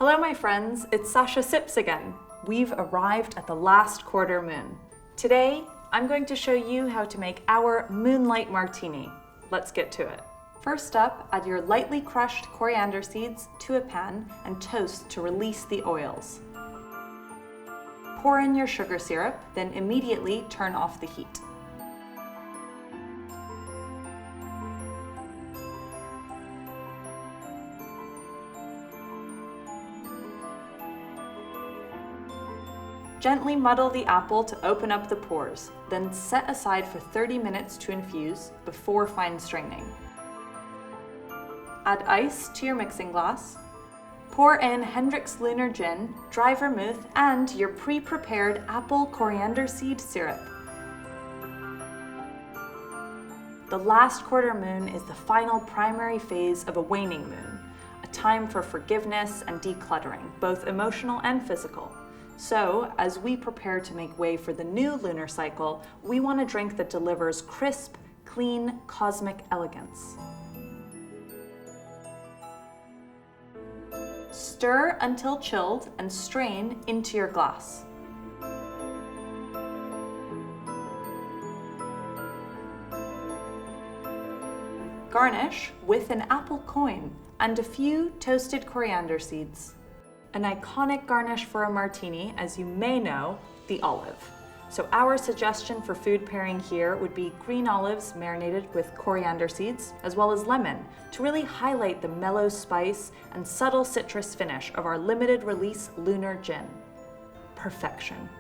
Hello my friends, it's Sasha Sips again. We've arrived at the last quarter moon. Today, I'm going to show you how to make our Moonlight Martini. Let's get to it. First up, add your lightly crushed coriander seeds to a pan and toast to release the oils. Pour in your sugar syrup, then immediately turn off the heat. Gently muddle the apple to open up the pores, then set aside for 30 minutes to infuse before fine straining. Add ice to your mixing glass. Pour in Hendrick's Lunar gin, dry vermouth, and your pre-prepared apple coriander seed syrup. The last quarter moon is the final primary phase of a waning moon, a time for forgiveness and decluttering, both emotional and physical. So, as we prepare to make way for the new lunar cycle, we want a drink that delivers crisp, clean, cosmic elegance. Stir until chilled and strain into your glass. Garnish with an apple coin and a few toasted coriander seeds. An iconic garnish for a martini, as you may know, the olive. So our suggestion for food pairing here would be green olives marinated with coriander seeds, as well as lemon, to really highlight the mellow spice and subtle citrus finish of our limited release Lunar gin. Perfection.